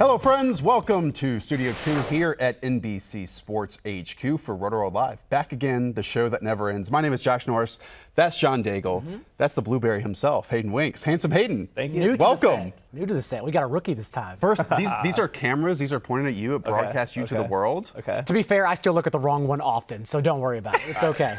Hello, friends. Welcome to Studio 2 here at NBC Sports HQ for Rotoworld Live. Back again, the show that never ends. My name is Josh Norris. That's John Daigle. That's the Blueberry himself, Hayden Winks. Handsome Hayden. Thank you. Welcome. New to the set. We got a rookie this time. First, these are cameras. These are pointing at you. It broadcasts you to the world. Okay. To be fair, I still look at the wrong one often, so don't worry about it. It's okay.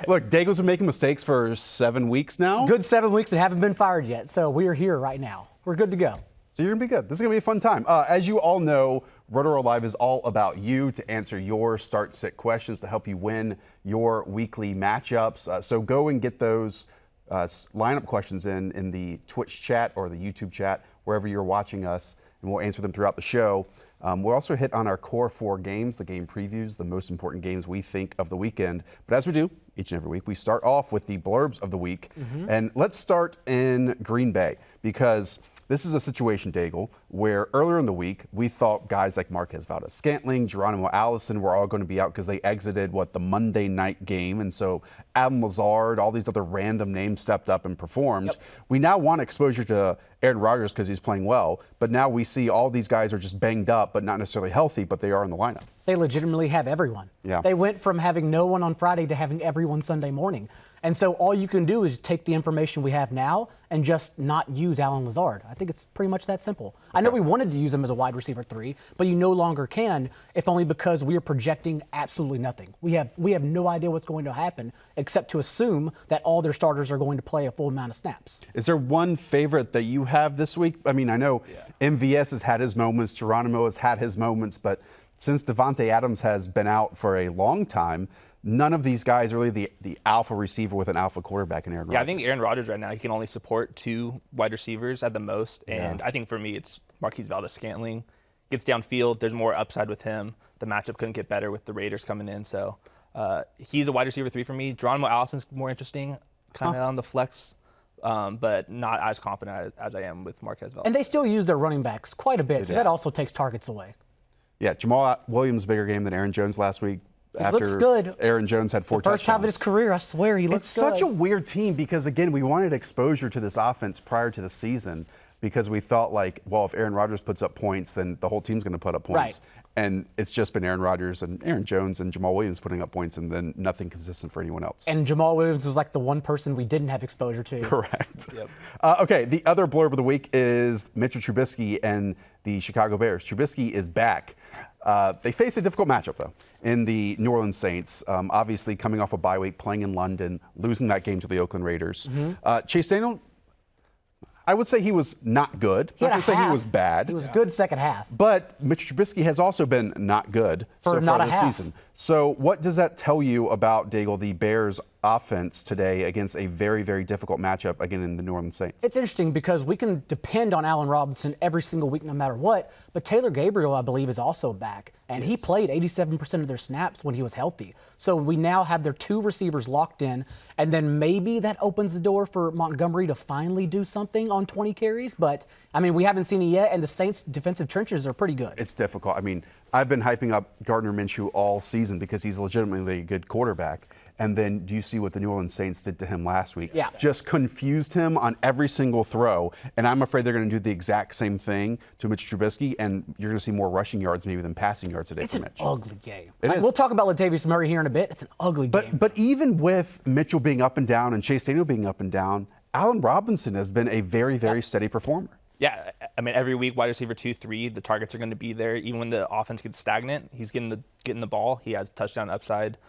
Look, Daigle's been making mistakes for 7 weeks now. Good 7 weeks and haven't been fired yet, so we are here right now. We're good to go. So you're going to be good. This is going to be a fun time. As you all know, Rotoworld Live is all about you to answer your start-sit questions to help you win your weekly matchups. So go and get those lineup questions in the Twitch chat or the YouTube chat, wherever you're watching us, and we'll answer them throughout the show. We'll also hit on our core 4 games, the game previews, the most important games we think of the weekend. But as we do each and every week, we start off with the blurbs of the week. And let's start in Green Bay, because this is a situation, Daigle, where earlier in the week, we thought guys like Marquez Valdes-Scantling, Geronimo Allison were all going to be out because they exited, the Monday night game. And so Adam Lazard, all these other random names stepped up and performed. We now want exposure to Aaron Rodgers because he's playing well. But now we see all these guys are just banged up, but not necessarily healthy, but they are in the lineup. They legitimately have everyone. Yeah. They went from having no one on Friday to having everyone Sunday morning. And so all you can do is take the information we have now and just not use Allen Lazard. I think it's pretty much that simple. I know we wanted to use him as a wide receiver 3, but you no longer can, if only because we are projecting absolutely nothing. We have no idea what's going to happen except to assume that all their starters are going to play a full amount of snaps. Is there one favorite that you have this week? I mean, I know MVS has had his moments, Geronimo has had his moments, but since Devontae Adams has been out for a long time, none of these guys are really the alpha receiver with an alpha quarterback in Aaron Rodgers. Yeah, I think Aaron Rodgers right now, he can only support 2 wide receivers at the most. And I think for me, it's Marquez Valdes-Scantling. Gets downfield. There's more upside with him. The matchup couldn't get better with the Raiders coming in. So he's a wide receiver 3 for me. Geronimo Allison's more interesting, kind of on the flex, but not as confident as I am with Marquez Valdes. And they still use their running backs quite a bit, so that also takes targets away. Yeah, Jamal Williams' bigger game than Aaron Jones last week. He looks good. Aaron Jones had 4 touchdowns. First time of his career, I swear, he looks good. It's such a weird team because, again, we wanted exposure to this offense prior to the season because we thought, if Aaron Rodgers puts up points, then the whole team's going to put up points. Right. And it's just been Aaron Rodgers and Aaron Jones and Jamal Williams putting up points and then nothing consistent for anyone else. And Jamal Williams was like the one person we didn't have exposure to. Correct. Okay, the other blurb of the week is Mitchell Trubisky and the Chicago Bears. Trubisky is back. They face a difficult matchup, though, in the New Orleans Saints. Obviously, coming off a bye week, playing in London, losing that game to the Oakland Raiders. Chase Daniel, I would say he was not good. I'm not going to say he was bad. He was good second half. But Mitch Trubisky has also been not good so far this season. So what does that tell you about, Daigle, the Bears' offense today against a very, very difficult matchup, again, in the New Orleans Saints? It's interesting because we can depend on Allen Robinson every single week no matter what, but Taylor Gabriel, I believe, is also back, and he played 87% of their snaps when he was healthy. So we now have their 2 receivers locked in, and then maybe that opens the door for Montgomery to finally do something on 20 carries, but, I mean, we haven't seen it yet, and the Saints' defensive trenches are pretty good. It's difficult. I mean, I've been hyping up Gardner Minshew all season because he's legitimately a good quarterback. And then do you see what the New Orleans Saints did to him last week? Yeah. Just confused him on every single throw. And I'm afraid they're going to do the exact same thing to Mitch Trubisky, and you're going to see more rushing yards maybe than passing yards today for Mitch. It's an ugly game. It is. We'll talk about Latavius Murray here in a bit. It's an ugly game. But even with Mitchell being up and down and Chase Daniel being up and down, Allen Robinson has been a very, very steady performer. Yeah, I mean, every week, wide receiver 2, 3, the targets are going to be there. Even when the offense gets stagnant, he's getting the ball. He has touchdown upside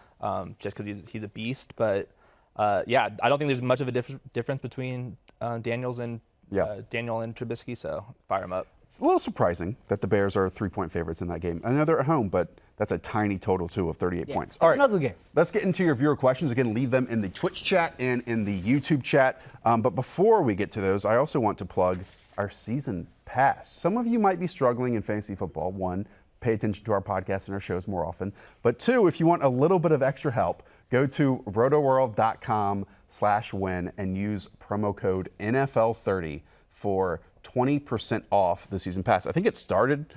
just because he's a beast. But, I don't think there's much of a difference between Daniel and Trubisky, so fire him up. It's a little surprising that the Bears are 3-point favorites in that game. I know they're at home, but that's a tiny total, too, of 38 points. All right, it's an ugly game. Let's get into your viewer questions. Again, leave them in the Twitch chat and in the YouTube chat. But before we get to those, I also want to plug our season pass. Some of you might be struggling in fantasy football. 1, pay attention to our podcast and our shows more often. But 2, if you want a little bit of extra help, go to rotoworld.com/win and use promo code NFL30 for 20% off the season pass. I think it was 30%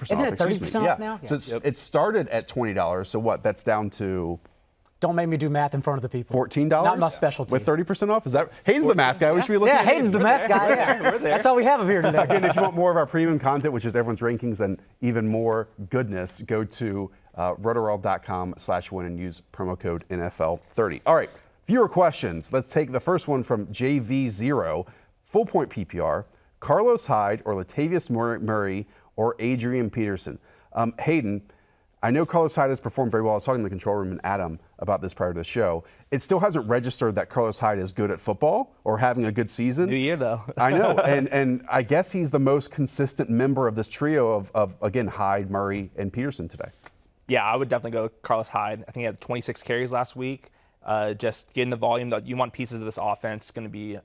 Isn't off. It 30% off now? Yeah. So it started at $20. So what? That's down to Don't make me do math in front of the people. $14? Not my specialty. With 30% off? Is that Hayden's the math guy? We should be looking Yeah, at Hayden's the math guy. Yeah. We're there. That's all we have here today. Again, if you want more of our premium content, which is everyone's rankings and even more goodness, go to rotoworld.com/win and use promo code NFL30. All right, viewer questions. Let's take the first one from JV0. Full point PPR, Carlos Hyde or Latavius Murray or Adrian Peterson. Hayden, I know Carlos Hyde has performed very well. I was talking to the control room and Adam about this prior to the show. It still hasn't registered that Carlos Hyde is good at football or having a good season. New year, though. I know, and I guess he's the most consistent member of this trio of again, Hyde, Murray, and Peterson today. Yeah, I would definitely go Carlos Hyde. I think he had 26 carries last week. Just getting the volume that you want pieces of this offense. It's going to be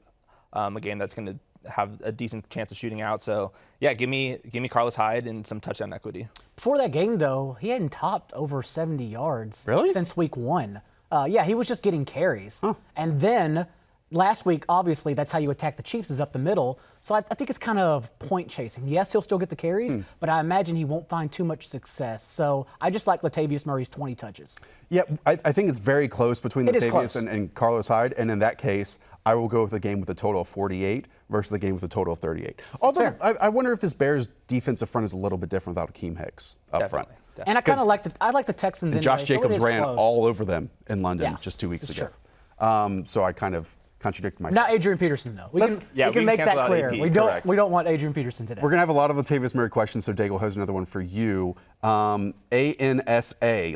a game that's going to have a decent chance of shooting out. So, yeah, give me Carlos Hyde and some touchdown equity. Before that game, though, he hadn't topped over 70 yards Really? since week 1. Yeah, he was just getting carries. And then last week, obviously, that's how you attack the Chiefs is up the middle. So I think it's kind of point chasing. Yes, he'll still get the carries, but I imagine he won't find too much success. So I just like Latavius Murray's 20 touches. Yeah, I think it's very close between It is Latavius close. and Carlos Hyde, and in that case, I will go with the game with a total of 48 versus the game with a total of 38. Although I wonder if this Bears defensive front is a little bit different without Akeem Hicks up front. Definitely. And I kind of like the Texans. And anyway, Josh so it Jacobs is ran close. all over them in London Yeah, just 2 weeks ago. sure. So I kind of contradict myself. Not Adrian Peterson, though. We Let's- can make cancel that out clear. AP. Correct. We don't want Adrian Peterson today. We're going to have a lot of Latavius Murray questions, so Daigle has another one for you. ANSA,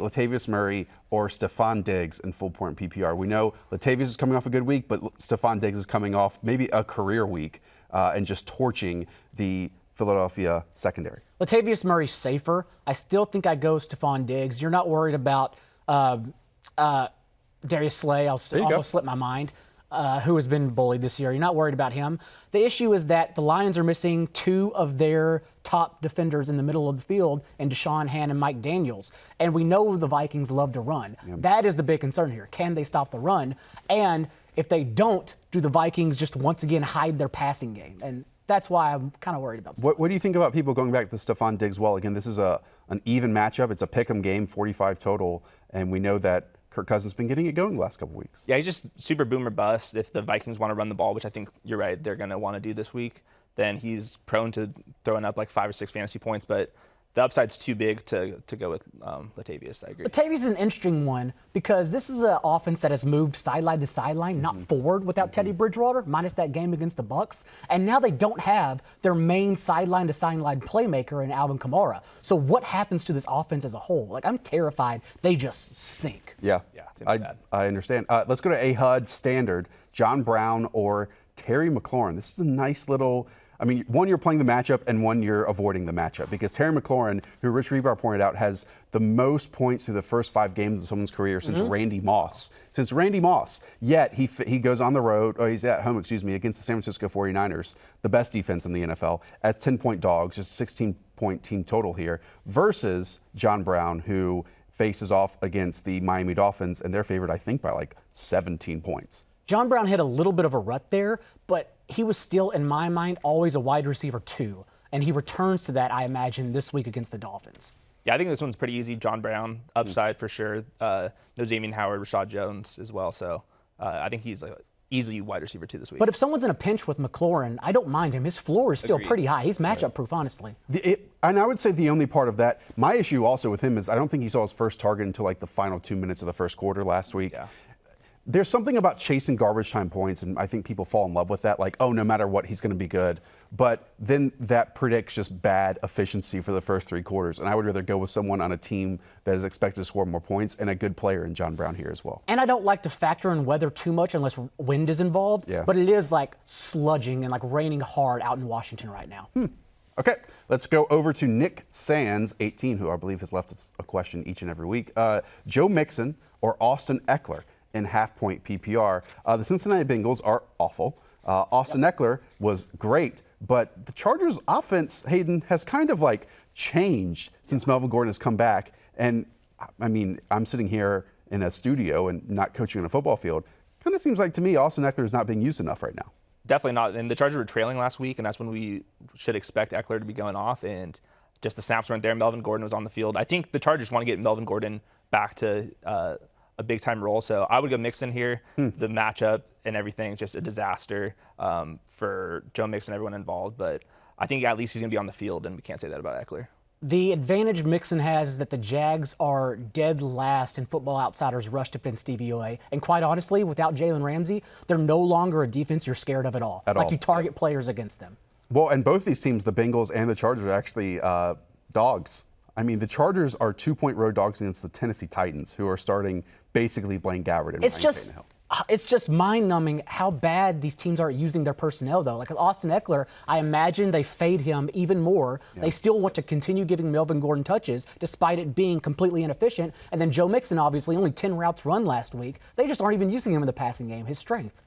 Latavius Murray or Stephon Diggs in full point PPR. We know Latavius is coming off a good week, but Stephon Diggs is coming off maybe a career week and just torching the Philadelphia secondary. Latavius Murray's safer. I still think I go Stephon Diggs. You're not worried about Darius Slay. I almost slipped my mind. Who has been bullied this year. You're not worried about him. The issue is that the Lions are missing 2 of their top defenders in the middle of the field, and Deshaun Hand and Mike Daniels. And we know the Vikings love to run. Yep. That is the big concern here. Can they stop the run? And if they don't, do the Vikings just once again hide their passing game? And that's why I'm kind of worried about What do you think about people going back to Stephon Diggs? Well, again, this is an even matchup. It's a pick'em game, 45 total, and we know that Kirk Cousins has been getting it going the last couple weeks. Yeah, he's just super boomer bust. If the Vikings want to run the ball, which I think you're right, they're going to want to do this week, then he's prone to throwing up like 5 or 6 fantasy points. But the upside's too big to go with Latavius. I agree. Latavius is an interesting one because this is an offense that has moved sideline to sideline, not forward without Teddy Bridgewater, minus that game against the Bucs. And now they don't have their main sideline to sideline playmaker in Alvin Kamara. So what happens to this offense as a whole? Like, I'm terrified they just sink. Yeah, it's gonna be bad. I understand. Let's go to AHUD standard, John Brown or Terry McLaurin. This is a nice little, I mean, one, you're playing the matchup, and one, you're avoiding the matchup. Because Terry McLaurin, who Rich Rebar pointed out, has the most points through the first 5 games of someone's career since Randy Moss. Yet, he goes on the road, or he's at home, against the San Francisco 49ers, the best defense in the NFL, as 10-point dogs, just 16-point team total here, versus John Brown, who faces off against the Miami Dolphins, and they're favored, I think, by like 17 points. John Brown hit a little bit of a rut there, but he was still, in my mind, always a wide receiver 2. And he returns to that, I imagine, this week against the Dolphins. Yeah, I think this one's pretty easy. John Brown, upside for sure. No Xavier Howard, Rashad Jones as well. So I think he's like easily wide receiver 2 this week. But if someone's in a pinch with McLaurin, I don't mind him. His floor is still Agreed. pretty high. He's matchup proof, honestly. And I would say the only part of that, my issue also with him is I don't think he saw his first target until like the final 2 minutes of the first quarter last week. Yeah. There's something about chasing garbage time points, and I think people fall in love with that. Like, oh, no matter what, he's going to be good. But then that predicts just bad efficiency for the first 3 quarters. And I would rather go with someone on a team that is expected to score more points and a good player in John Brown here as well. And I don't like to factor in weather too much unless wind is involved. Yeah. But it is like sludging and like raining hard out in Washington right now. Okay, let's go over to Nick Sands, 18, who I believe has left us a question each and every week. Joe Mixon or Austin Eckler in half-point PPR. The Cincinnati Bengals are awful. Austin Eckler was great, but the Chargers' offense, Hayden, has kind of like changed since Melvin Gordon has come back. And I mean, I'm sitting here in a studio and not coaching on a football field. Kind of seems like to me Austin Eckler is not being used enough right now. Definitely not. And the Chargers were trailing last week, and that's when we should expect Eckler to be going off. And just the snaps weren't there. Melvin Gordon was on the field. I think the Chargers want to get Melvin Gordon back to a big-time role. So I would go Mixon here. The matchup and everything, just a disaster for Joe Mixon and everyone involved. But I think at least he's going to be on the field, and we can't say that about Eckler. The advantage Mixon has is that the Jags are dead last in Football Outsiders rush defense DVOA. And quite honestly, without Jalen Ramsey, they're no longer a defense you're scared of at all. You target players against them. Well, and both these teams, the Bengals and the Chargers, are actually dogs. I mean, the Chargers are 2-point road dogs against the Tennessee Titans, who are starting basically Blaine Gabbert and Ryan Tannehill. It's just mind-numbing how bad these teams are at using their personnel, though. Like with Austin Eckler, I imagine they fade him even more. Yeah. They still want to continue giving Melvin Gordon touches, despite it being completely inefficient. And then Joe Mixon, obviously, only 10 routes run last week. They just aren't even using him in the passing game, his strength.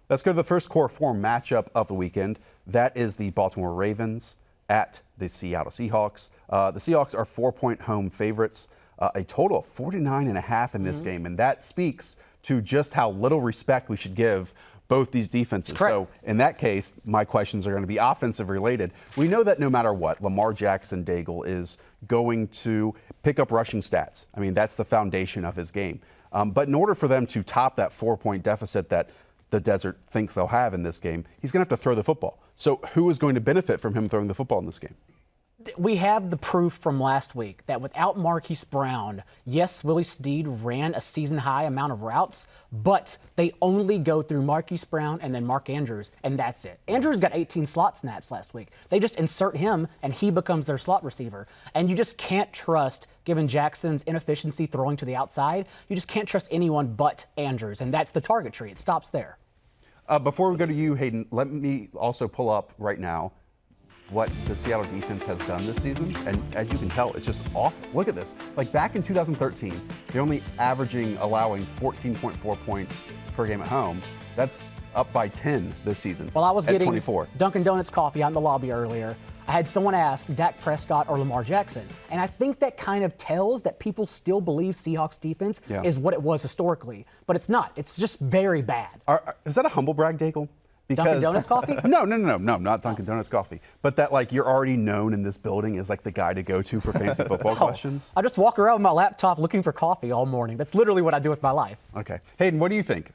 Let's go to the first core 4 matchup of the weekend. That is the Baltimore Ravens at the Seattle Seahawks. The Seahawks are 4-point home favorites, a total of 49.5 in this game, and that speaks to just how little respect we should give both these defenses. So in that case, my questions are going to be offensive related. We know that no matter what, Lamar Jackson Daigle is going to pick up rushing stats. I mean, that's the foundation of his game. But in order for them to top that 4-point deficit that the Desert thinks they'll have in this game, he's going to have to throw the football. So who is going to benefit from him throwing the football in this game? We have the proof from last week that without Marquise Brown, yes, Willie Snead ran a season-high amount of routes, but they only go through Marquise Brown and then Mark Andrews, and that's it. Andrews got 18 slot snaps last week. They just insert him, and he becomes their slot receiver. And you just can't trust, given Jackson's inefficiency throwing to the outside, you just can't trust anyone but Andrews, and that's the target tree. It stops there. Before we go to you, Hayden, let me also pull up right now what the Seattle defense has done this season. And as you can tell, it's just awful. Look at this. Like back in 2013, they're only allowing 14.4 points per game at home. That's up by 10 this season. Well, I was getting 24. Dunkin' Donuts coffee out in the lobby earlier. I had someone ask Dak Prescott or Lamar Jackson. And I think that kind of tells that people still believe Seahawks defense is what it was historically. But it's not. It's just very bad. Is that a humble brag, Daigle? Dunkin' Donuts coffee? No, not Dunkin' Donuts coffee. But that, like, you're already known in this building as, like, the guy to go to for fantasy football questions? I just walk around with my laptop looking for coffee all morning. That's literally what I do with my life. Okay. Hayden, what do you think?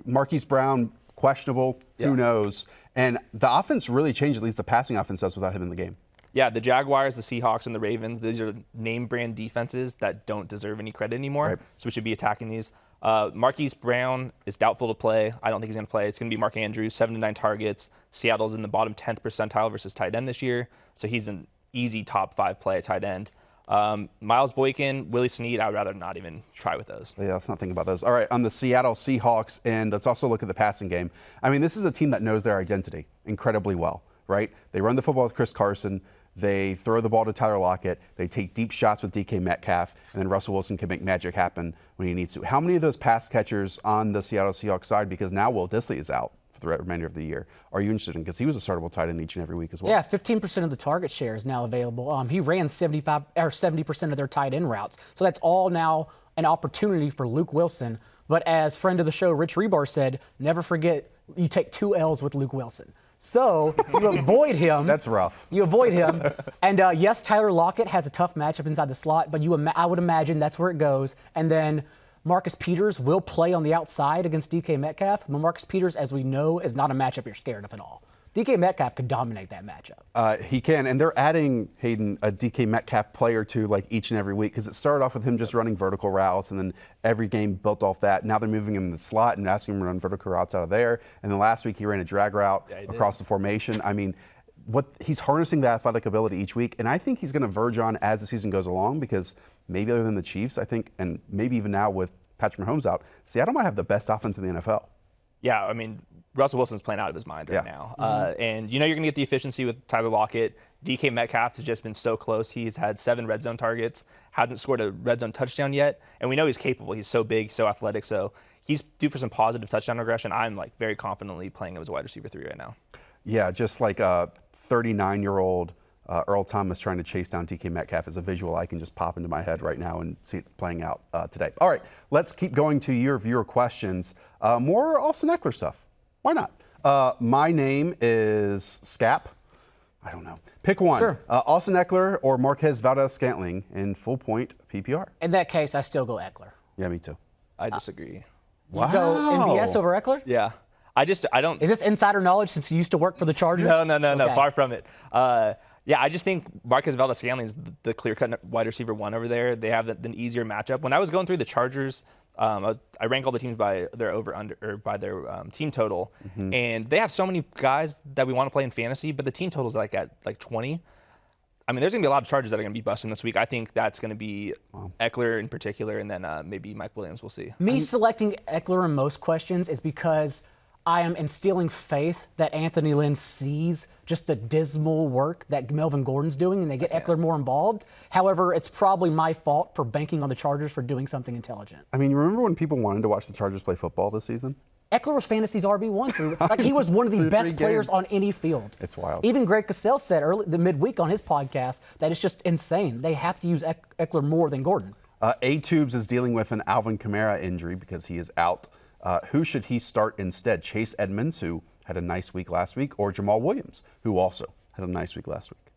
Marquise Brown, questionable, who knows? And the offense really changed, at least the passing offense does, without him in the game. Yeah, the Jaguars, the Seahawks, and the Ravens, these are name brand defenses that don't deserve any credit anymore. Right. So we should be attacking these. Marquise Brown is doubtful to play. I don't think he's going to play. It's going to be Mark Andrews, 7 to 9 targets. Seattle's in the bottom 10th percentile versus tight end this year. So he's an easy top 5 play at tight end. Miles Boykin, Willie Snead, I would rather not even try with those. Yeah, let's not think about those. All right, on the Seattle Seahawks, and let's also look at the passing game. I mean, this is a team that knows their identity incredibly well, right? They run the football with Chris Carson. They throw the ball to Tyler Lockett. They take deep shots with DK Metcalf, and then Russell Wilson can make magic happen when he needs to. How many of those pass catchers on the Seattle Seahawks side, because now Will Dissly is out for the remainder of the year, are you interested in? Because he was a startable tight end each and every week as well. Yeah, 15% of the target share is now available. He ran 70% of their tight end routes. So that's all now an opportunity for Luke Wilson. But as friend of the show, Rich Rebar, said, never forget you take 2 L's with Luke Wilson. So you avoid him. That's rough. You avoid him. And yes, Tyler Lockett has a tough matchup inside the slot, but I would imagine that's where it goes. And then Marcus Peters will play on the outside against DK Metcalf. But Marcus Peters, as we know, is not a matchup you're scared of at all. DK Metcalf could dominate that matchup. He can, and they're adding, Hayden, a DK Metcalf player to like each and every week, because it started off with him just running vertical routes, and then every game built off that. Now they're moving him in the slot and asking him to run vertical routes out of there. And then last week he ran a drag route across the formation. I mean, he's harnessing the athletic ability each week, and I think he's going to verge on as the season goes along, because maybe other than the Chiefs, I think, and maybe even now with Patrick Mahomes out, Seattle might have the best offense in the NFL. Yeah, I mean, Russell Wilson's playing out of his mind right now. And you know you're going to get the efficiency with Tyler Lockett. DK Metcalf has just been so close. He's had 7 red zone targets, hasn't scored a red zone touchdown yet. And we know he's capable. He's so big, so athletic. So he's due for some positive touchdown regression. I'm like very confidently playing him as a wide receiver 3 right now. Yeah, just like a 39-year-old Earl Thomas trying to chase down DK Metcalf is a visual I can just pop into my head right now and see it playing out today. All right, let's keep going to your viewer questions. More Austin Eckler stuff. Why not? My name is Scap. I don't know. Pick one. Sure. Austin Eckler or Marquez Valdez-Scantling in full point PPR. In that case, I still go Eckler. Yeah, me too. I disagree. You go MVS over Eckler? Yeah. I don't. Is this insider knowledge since you used to work for the Chargers? No. Okay. Far from it. Yeah, I just think Marquez Valdes-Scantling is the clear-cut wide receiver one over there. They have the easier matchup. When I was going through the Chargers, I rank all the teams by their over/under or by their team total, and they have so many guys that we want to play in fantasy, but the team total is at 20. I mean, there's going to be a lot of Chargers that are going to be busting this week. I think that's going to be Eckler in particular, and then maybe Mike Williams. We'll see. Me selecting Eckler in most questions is because I am instilling faith that Anthony Lynn sees just the dismal work that Melvin Gordon's doing, and they get Eckler more involved. However, it's probably my fault for banking on the Chargers for doing something intelligent. I mean, you remember when people wanted to watch the Chargers play football this season? Eckler was fantasy's RB1. He was one of the best players on any field. It's wild. Even Greg Cosell said the midweek on his podcast that it's just insane. They have to use Eckler more than Gordon. A-Tubes is dealing with an Alvin Kamara injury because he is out. Who should he start instead? Chase Edmonds, who had a nice week last week, or Jamal Williams, who also had a nice week last week?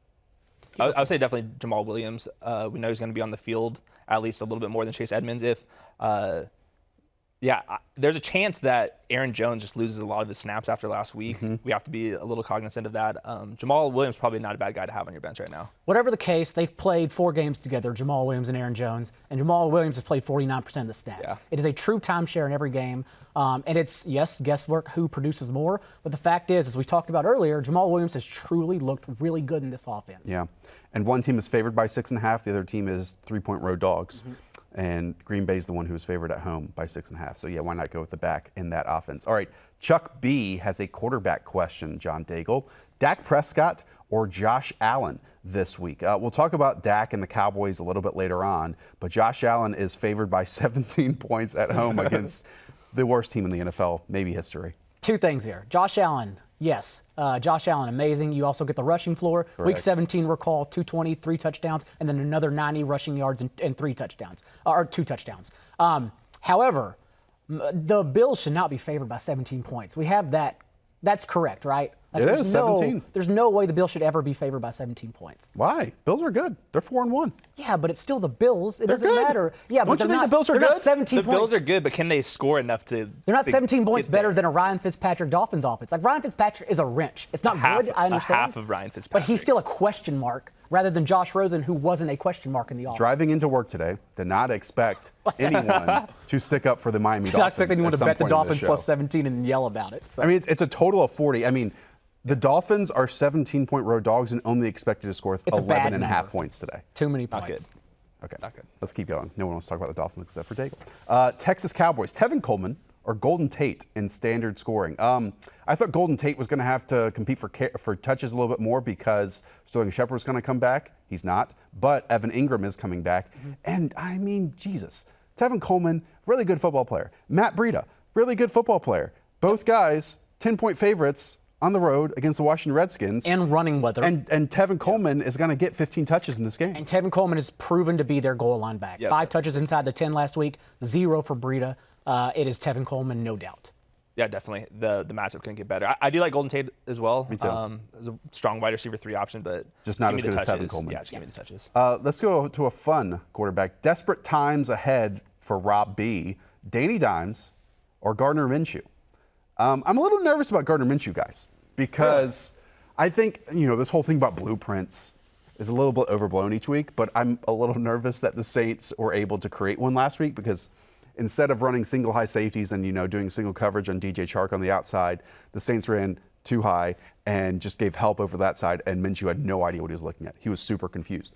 I would say definitely Jamal Williams. We know he's going to be on the field at least a little bit more than Chase Edmonds. There's a chance that Aaron Jones just loses a lot of his snaps after last week. We have to be a little cognizant of that. Jamal Williams probably not a bad guy to have on your bench right now. Whatever the case, they've played 4 games together, Jamal Williams and Aaron Jones, and Jamal Williams has played 49% of the snaps. Yeah. It is a true timeshare in every game, and it's, yes, guesswork who produces more, but the fact is, as we talked about earlier, Jamal Williams has truly looked really good in this offense. Yeah, and one team is favored by 6.5, the other team is 3-point road dogs. And Green Bay's the one who is favored at home by 6.5. So, yeah, why not go with the back in that offense? All right, Chuck B has a quarterback question, John Daigle. Dak Prescott or Josh Allen this week? We'll talk about Dak and the Cowboys a little bit later on, but Josh Allen is favored by 17 points at home against the worst team in the NFL, maybe history. 2 things here. Josh Allen, yes. Josh Allen, amazing. You also get the rushing floor. Correct. Week 17, recall, 220, 3 touchdowns, and then another 90 rushing yards and 3 touchdowns, or 2 touchdowns. However, the Bills should not be favored by 17 points. We have that. That's correct, right? It is 17. There's no way the Bills should ever be favored by 17 points. Why? Bills are good. They're 4-1. Yeah, but it's still the Bills. It doesn't good. matter. Yeah, but Don't you think the Bills are they're good? not 17 The points. Bills are good, but can they score enough to? They're not 17 points get better there? than a Ryan Fitzpatrick Dolphins offense. Like, Ryan Fitzpatrick is a wrench. It's not good, I understand. A half of Ryan But Fitzpatrick. he's still a question mark rather than Josh Rosen, who wasn't a question mark in the offense. Driving into work today, did not expect anyone to stick up for the Miami Dolphins. Not expect anyone at to some bet the point in Dolphins this plus show. 17 and yell about it. So. I mean, it's a total of 40. I mean, the Dolphins are 17-point road dogs and only expected to score It's a bad 11.5 number. points today. Too many Not points. good. Okay, Not good. Let's keep going. No one wants to talk about the Dolphins except for Daigle. Texas Cowboys, Tevin Coleman or Golden Tate in standard scoring. I thought Golden Tate was going to have to compete for touches a little bit more because Sterling Shepard was going to come back. He's not. But Evan Ingram is coming back. And, I mean, Jesus. Tevin Coleman, really good football player. Matt Breida, really good football player. Both guys, 10-point favorites on the road against the Washington Redskins. And running weather. And Tevin Coleman is going to get 15 touches in this game. And Tevin Coleman has proven to be their goal line back. Yeah. 5 touches inside the 10 last week, 0 for Breida. It is Tevin Coleman, no doubt. Yeah, definitely. The matchup can get better. I do like Golden Tate as well. Me too. As a strong wide receiver 3 option, but Just not give as me the good as Tevin touches. Coleman. Yeah, just give me the touches. Let's go to a fun quarterback. Desperate times ahead for Rob B. Danny Dimes or Gardner Minshew. I'm a little nervous about Gardner Minshew, guys, because I think, this whole thing about blueprints is a little bit overblown each week, but I'm a little nervous that the Saints were able to create one last week because instead of running single high safeties and, doing single coverage on DJ Chark on the outside, the Saints ran too high and just gave help over that side, and Minshew had no idea what he was looking at. He was super confused.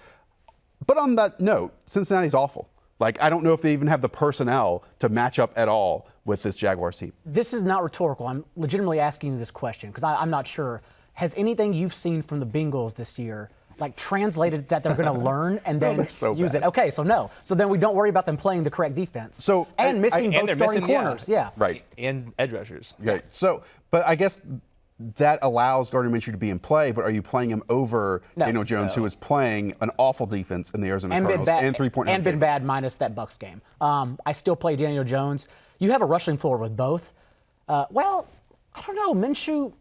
But on that note, Cincinnati's awful. I don't know if they even have the personnel to match up at all with this Jaguars team. This is not rhetorical. I'm legitimately asking you this question because I'm not sure. Has anything you've seen from the Bengals this year translated that they're going to learn and then they're so use bad. it? Okay, so no. So then we don't worry about them playing the correct defense. So and missing and both they're starting missing, corners. Yeah. Right. And edge rushers. Okay. So, but I guess that allows Gardner Minshew to be in play, but are you playing him over Daniel Jones, who is playing an awful defense in the Arizona Cardinals and 3-point and been bad minus that Bucs game? I still play Daniel Jones. You have a rushing floor with both. Well, I don't know. Minshew,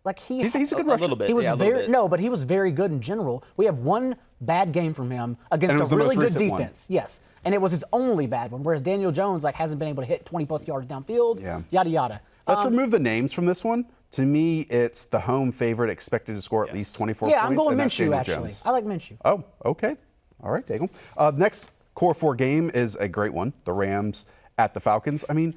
Like he's a good rusher. A little bit. He was yeah, a little bit. No, but he was very good in general. We have one bad game from him against a really good defense. Yes, and it was his only bad one. Whereas Daniel Jones hasn't been able to hit 20+ yards downfield. Yeah. Yada yada. Let's remove the names from this one. To me, it's the home favorite expected to score at least 24 points. Yeah, I'm going Minshew, actually. Jones. I like Minshew. Oh, okay. All right, Daigle. Next Core 4 game is a great one. The Rams at the Falcons. I mean,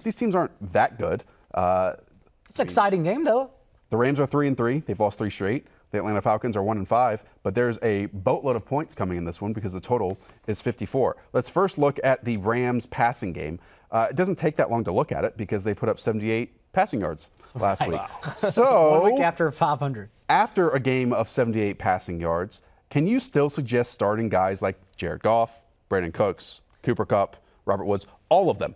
these teams aren't that good. It's an exciting game, though. The Rams are 3-3. They've lost 3 straight. The Atlanta Falcons are 1-5. But there's a boatload of points coming in this one because the total is 54. Let's first look at the Rams passing game. It doesn't take that long to look at it because they put up 78 passing yards last week. Wow. So 1 week after 500. After a game of 78 passing yards, can you still suggest starting guys like Jared Goff, Brandon Cooks, Cooper Kupp, Robert Woods, all of them?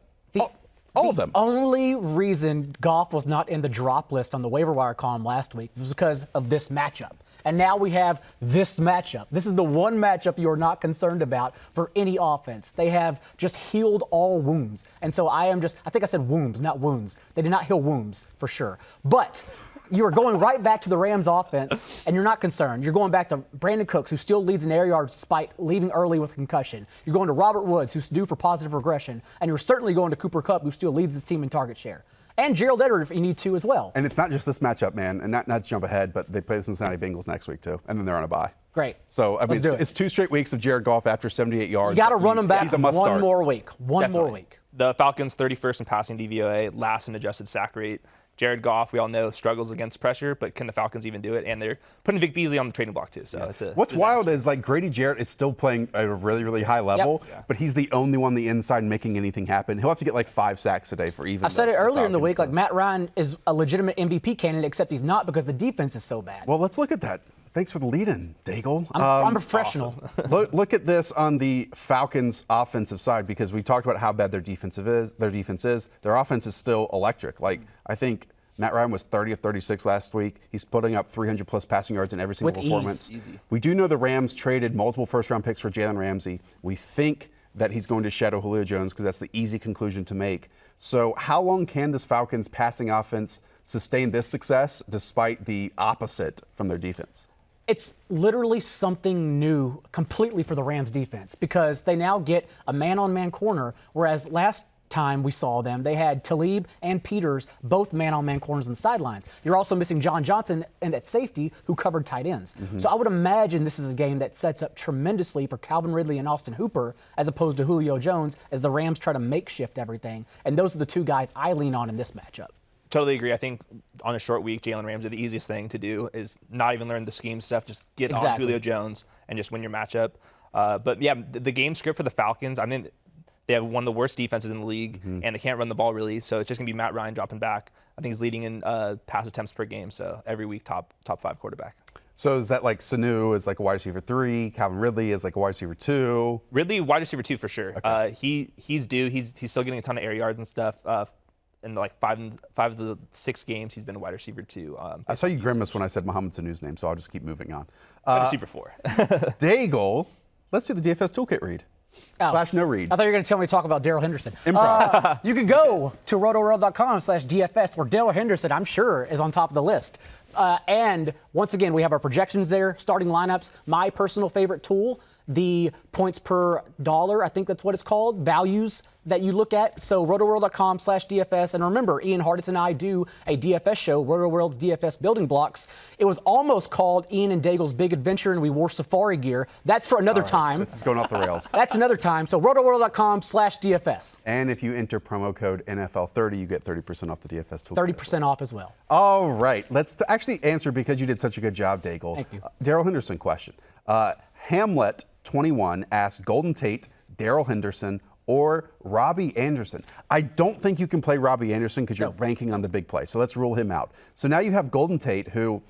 All of them. The only reason Goff was not in the drop list on the waiver wire column last week was because of this matchup. And now we have this matchup. This is the one matchup you are not concerned about for any offense. They have just healed all wounds. And so I think I said wounds, not wounds. They did not heal wounds for sure. But you are going right back to the Rams offense, and you're not concerned. You're going back to Brandon Cooks, who still leads in air yards despite leaving early with concussion. You're going to Robert Woods, who's due for positive regression. And you're certainly going to Cooper Kupp, who still leads his team in target share. And Gerald Everett if you need to as well. And it's not just this matchup, man, and not to jump ahead, but they play the Cincinnati Bengals next week, too, and then they're on a bye. Great. So, I mean, it's 2 straight weeks of Jared Goff after 78 yards. You got to run him back one more week. One Definitely. more week. The Falcons 31st in passing DVOA, last in adjusted sack rate. Jared Goff, we all know, struggles against pressure, but can the Falcons even do it? And they're putting Vic Beasley on the trading block, too. So it's a What's wild is, Grady Jarrett is still playing at a really, really high level, but he's the only one on the inside making anything happen. He'll have to get 5 sacks a day for even. I've said it earlier in the week, Matt Ryan is a legitimate MVP candidate, except he's not because the defense is so bad. Well, let's look at that. Thanks for the lead-in, Daigle. I'm professional. Awesome. look at this on the Falcons' offensive side because we talked about how bad their defense is. Their offense is still electric. I think Matt Ryan was 30 of 36 last week. He's putting up 300-plus passing yards in every single performance. Easy. We do know the Rams traded multiple first-round picks for Jalen Ramsey. We think that he's going to shadow Julio Jones because that's the easy conclusion to make. So how long can this Falcons passing offense sustain this success despite the opposite from their defense? It's literally something new completely for the Rams defense because they now get a man-on-man corner, whereas last time we saw them, they had Talib and Peters, both man-on-man corners on the sidelines. You're also missing John Johnson and at safety, who covered tight ends. So I would imagine this is a game that sets up tremendously for Calvin Ridley and Austin Hooper, as opposed to Julio Jones, as the Rams try to makeshift everything. And those are the 2 guys I lean on in this matchup. Totally agree. I think on a short week, Jalen Ramsey, the easiest thing to do is not even learn the scheme stuff. Just get on Julio Jones and just win your matchup. But yeah, the game script for the Falcons, I mean, they have one of the worst defenses in the league, and they can't run the ball really. So it's just going to be Matt Ryan dropping back. I think he's leading in pass attempts per game. So every week, top 5 quarterback. So is that Sanu is a wide receiver 3, Calvin Ridley is a wide receiver 2? Ridley, wide receiver 2 for sure. Okay. He's due. He's still getting a ton of air yards and stuff. In 5 of the 6 games, he's been a wide receiver 2. I saw you grimace when I said Mohamed Sanu's name, so I'll just keep moving on. Wide receiver 4. Daigle, let's do the DFS toolkit read. Flash no read. I thought you were going to tell me to talk about Darrell Henderson. Improv. You can go to rotoworld.com/DFS, where Darrell Henderson, I'm sure, is on top of the list. And once again, we have our projections there, starting lineups. My personal favorite tool, the points per dollar, I think that's what it's called, values that you look at. So rotoworld.com/DFS. And remember, Ian Harditz and I do a DFS show, Rotoworld's DFS Building Blocks. It was almost called Ian and Daigle's Big Adventure, and we wore safari gear. That's for another time. This is going off the rails. That's another time. So rotoworld.com/DFS. And if you enter promo code NFL30, you get 30% off the DFS toolkit. 30% off as well. All right. Let's actually answer, because you did such a good job, Daigle. Thank you. Darrell Henderson question. Hamlet21 asked Golden Tate, Darrell Henderson, or Robbie Anderson. I don't think you can play Robbie Anderson because you're ranking on the big play. So let's rule him out. So now you have Golden Tate, who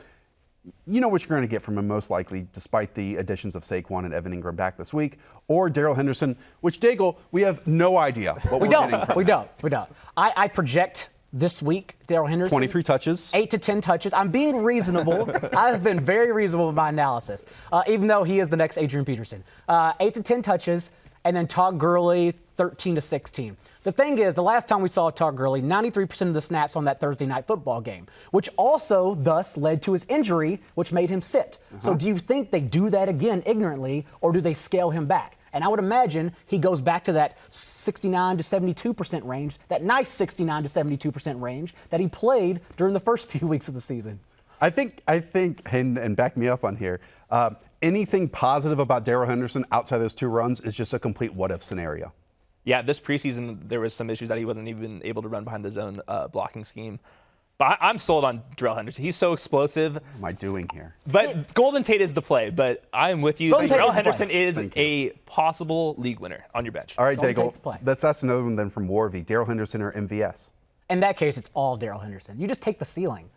you know what you're going to get from him most likely, despite the additions of Saquon and Evan Ingram back this week, or Darrell Henderson, which, Daigle, we have no idea what we're getting from him. We don't. I project this week, Darrell Henderson. 23 touches. 8 to 10 touches. I'm being reasonable. I've been very reasonable with my analysis, even though he is the next Adrian Peterson. 8 to 10 touches, and then Todd Gurley, 13-16. The thing is, the last time we saw Todd Gurley, 93% of the snaps on that Thursday night football game, which also thus led to his injury, which made him sit. So do you think they do that again ignorantly, or do they scale him back? And I would imagine he goes back to that 69 to 72% range, that nice 69 to 72% range that he played during the first few weeks of the season. I think, and back me up on here, anything positive about Darrell Henderson outside those 2 runs is just a complete what-if scenario. Yeah, this preseason, there was some issues that he wasn't even able to run behind the zone blocking scheme. But I'm sold on Darrell Henderson. He's so explosive. What am I doing here? But Golden Tate is the play. But I'm with you. Darrell Henderson is a possible league winner on your bench. All right, Daigle. That's another one then from Warvey. Darrell Henderson or MVS? In that case, it's all Darrell Henderson. You just take the ceiling.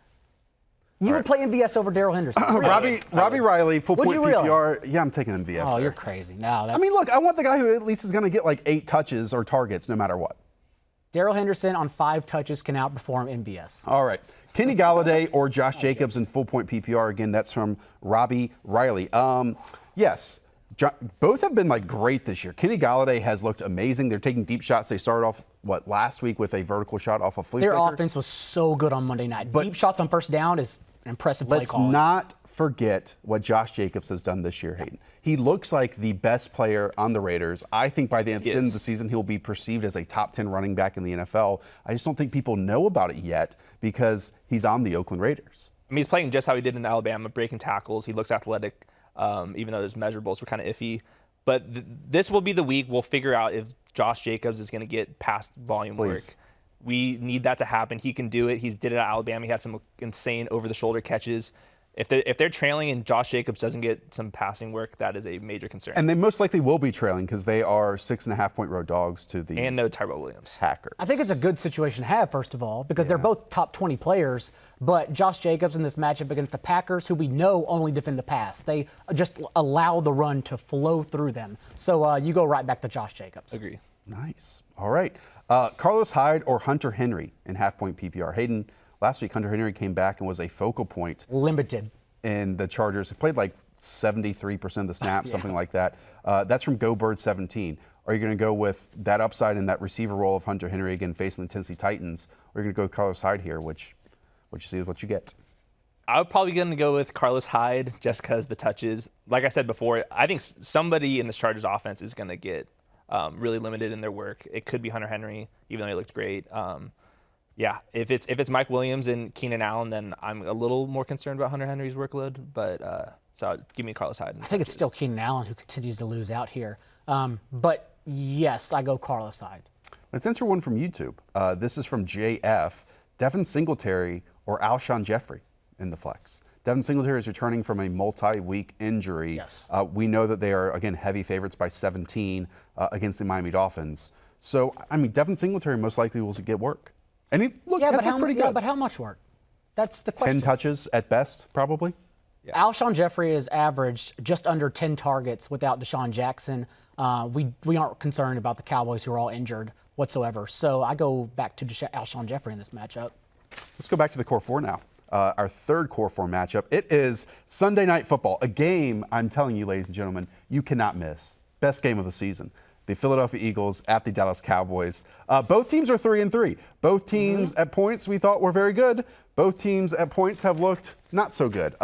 You would play MVS over Darrell Henderson. Really? Robbie Riley, full point PPR. Really? Yeah, I'm taking MVS. Oh, there. you're crazy. No, I mean, look, I want the guy who at least is going to get like 8 touches or targets no matter what. Darrell Henderson on 5 touches can outperform MVS. All right. Kenny Galladay or Josh Jacobs in full point PPR. Again, that's from Robbie Riley. Yes. Both have been like great this year. Kenny Galladay has looked amazing. They're taking deep shots. They started off last week with a vertical shot off a flea Their flicker. offense was so good on Monday night. Deep shots on first down is an impressive play call. Let's not forget what Josh Jacobs has done this year, Hayden. He looks like the best player on the Raiders. I think by the end of the season, he'll be perceived as a top 10 running back in the NFL. I just don't think people know about it yet because he's on the Oakland Raiders. I mean, he's playing just how he did in Alabama, breaking tackles. He looks athletic, even though his measurables were kind of iffy. But this will be the week we'll figure out if Josh Jacobs is going to get past volume work. We need that to happen. He can do it. He's did it at Alabama. He had some insane over-the-shoulder catches. If they're trailing and Josh Jacobs doesn't get some passing work, that is a major concern. And they most likely will be trailing because they are 6.5-point road dogs to the and no Tyrell Williams. Packers. I think it's a good situation to have, first of all, because they're both top 20 players. But Josh Jacobs in this matchup against the Packers, who we know only defend the pass, they just allow the run to flow through them. So you go right back to Josh Jacobs. Agree. Nice. All right. Carlos Hyde or Hunter Henry in half-point PPR. Hayden, last week Hunter Henry came back and was a focal point. Limited. In the Chargers. He played like 73% of the snaps, something like that. That's from GoBird17. Are you going to go with that upside in that receiver role of Hunter Henry again facing the Tennessee Titans? Or are you going to go with Carlos Hyde here, which you see is what you get? I'm probably going to go with Carlos Hyde just because the touches. Like I said before, I think somebody in this Chargers offense is going to get really limited in their work. It could be Hunter Henry, even though he looked great. Yeah, if it's Mike Williams and Keenan Allen, then I'm a little more concerned about Hunter Henry's workload. But so give me Carlos Hyde. I think it's still Keenan Allen who continues to lose out here. But yes, I go Carlos Hyde. Let's answer one from YouTube. This is from JF. Devin Singletary or Alshon Jeffrey in the flex. Devin Singletary is returning from a multi-week injury. Yes. We know that they are, again, heavy favorites by 17 against the Miami Dolphins. So, I mean, Devin Singletary most likely will get work. And he looked pretty good. Yeah, but how much work? That's the question. 10 touches at best, probably. Yeah. Alshon Jeffrey has averaged just under 10 targets without Deshaun Jackson. We aren't concerned about the Cowboys who are all injured whatsoever. So I go back to Alshon Jeffrey in this matchup. Let's go back to the Core 4 now. Our third Core 4 matchup. It is Sunday Night Football, a game, I'm telling you, ladies and gentlemen, you cannot miss. Best game of the season. The Philadelphia Eagles at the Dallas Cowboys. Both teams are 3-3. Both teams at points we thought were very good. Both teams at points have looked not so good.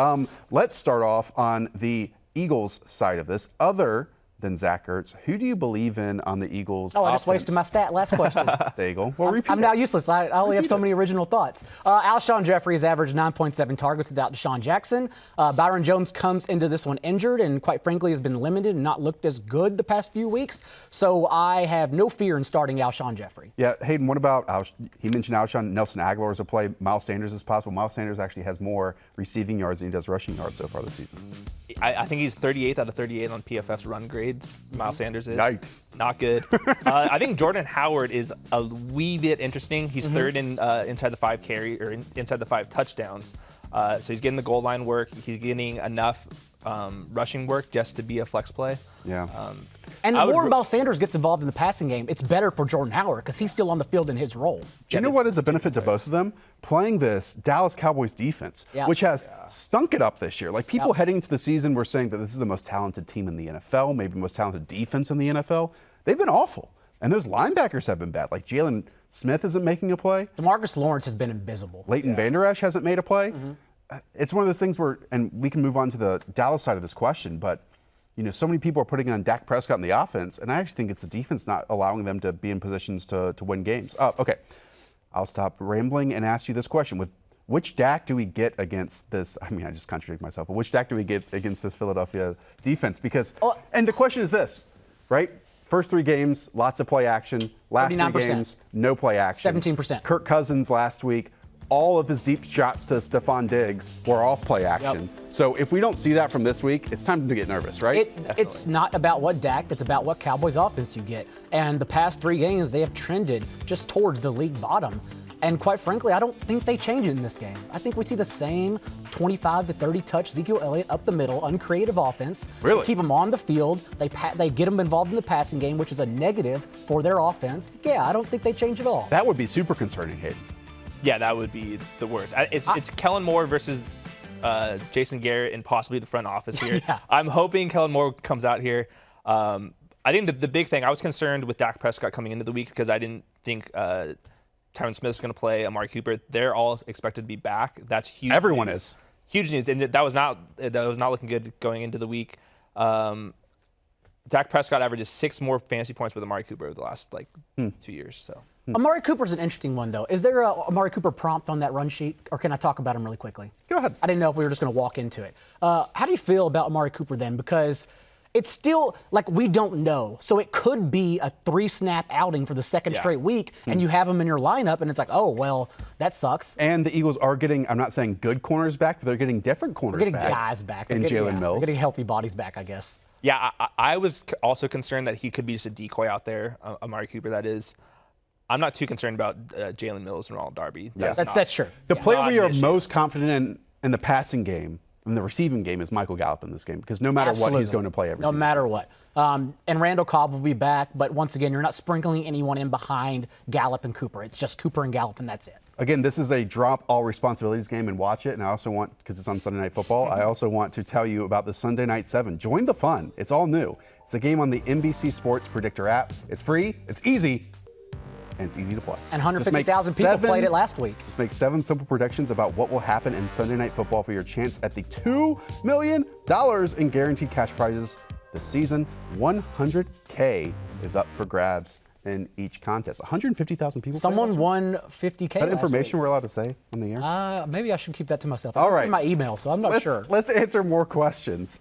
Let's start off on the Eagles side of this. Other than Zach Ertz, who do you believe in on the Eagles offense? I just wasted my last question. There you go. Well, I'm now useless. I only have so many original thoughts. Alshon Jeffrey has averaged 9.7 targets without Deshaun Jackson. Byron Jones comes into this one injured and, quite frankly, has been limited and not looked as good the past few weeks. So I have no fear in starting Alshon Jeffrey. Yeah, Hayden, what about he mentioned Alshon. Nelson Aguilar is a play. Miles Sanders is possible. Miles Sanders actually has more receiving yards than he does rushing yards so far this season. I think he's 38th out of 38 on PFF's run grades. Miles Sanders is. Yikes. Not good. I think Jordan Howard is a wee bit interesting. He's third in inside the 5 carry or inside the 5 touchdowns. So he's getting the goal line work. He's getting enough rushing work just to be a flex play. Yeah. And the more Miles Sanders gets involved in the passing game, it's better for Jordan Howard because he's still on the field in his role. Do you know what is a benefit to both of them? Playing this Dallas Cowboys defense, which has stunk it up this year. Like people heading into the season were saying that this is the most talented team in the NFL, maybe the most talented defense in the NFL. They've been awful. And those linebackers have been bad. Like Jalen Smith isn't making a play. DeMarcus Lawrence has been invisible. Leighton Vander Esch hasn't made a play. It's one of those things where, and we can move on to the Dallas side of this question, but so many people are putting on Dak Prescott in the offense, and I actually think it's the defense not allowing them to be in positions to win games. Okay, I'll stop rambling and ask you this question. With which Dak do we get against this? I mean, I just contradict myself, but which Dak do we get against this Philadelphia defense? Because, and the question is this, right? First 3 games, lots of play action. Last 3 games, no play action. 17%. Kirk Cousins last week, all of his deep shots to Stephon Diggs were off play action. Yep. So if we don't see that from this week, it's time to get nervous, right? It's not about what Dak, it's about what Cowboys offense you get. And the past 3 games, they have trended just towards the league bottom. And quite frankly, I don't think they change it in this game. I think we see the same 25 to 30 touch Ezekiel Elliott up the middle, uncreative offense. Really? They keep him on the field. They get him involved in the passing game, which is a negative for their offense. Yeah, I don't think they change at all. That would be super concerning, Hayden. Yeah, that would be the worst. It's Kellen Moore versus Jason Garrett and possibly the front office here. Yeah. I'm hoping Kellen Moore comes out here. I think the big thing, I was concerned with Dak Prescott coming into the week because I didn't think Tyron Smith was going to play, Amari Cooper. They're all expected to be back. That's huge. Everyone news. is. Huge news, and that was not looking good going into the week. Dak Prescott averages 6 more fantasy points with Amari Cooper over the last 2 years. So. Amari Cooper's an interesting one, though. Is there a Amari Cooper prompt on that run sheet, or can I talk about him really quickly? Go ahead. I didn't know if we were just going to walk into it. How do you feel about Amari Cooper then? Because it's still like we don't know. So it could be a 3-snap outing for the second straight week, and you have him in your lineup, and it's like, oh, well, that sucks. And the Eagles are getting, I'm not saying good corners back, but they're getting different corners back. They're getting guys back. And Jalen Mills. They're getting healthy bodies back, I guess. Yeah, I was also concerned that he could be just a decoy out there, Amari Cooper, that is. I'm not too concerned about Jalen Mills and Ronald Darby. That's true. The player we are most confident in the passing game, in the receiving game, is Michael Gallup in this game, because no matter what, he's going to play every No matter what. And Randall Cobb will be back, but once again, you're not sprinkling anyone in behind Gallup and Cooper. It's just Cooper and Gallup, and that's it. Again, this is a drop all responsibilities game and watch it. And I also want, because it's on Sunday Night Football, I also want to tell you about the Sunday Night 7. Join the fun. It's all new. It's a game on the NBC Sports Predictor app. It's free, it's easy, and it's easy to play. And 150,000 people played it last week. Just make 7 simple predictions about what will happen in Sunday Night Football for your chance at the $2 million in guaranteed cash prizes this season. $100K is up for grabs in each contest. 150,000 people. Someone won $50K. That information we're allowed to say on the air? Maybe I should keep that to myself. All right. In my email, so I'm not sure. Let's answer more questions.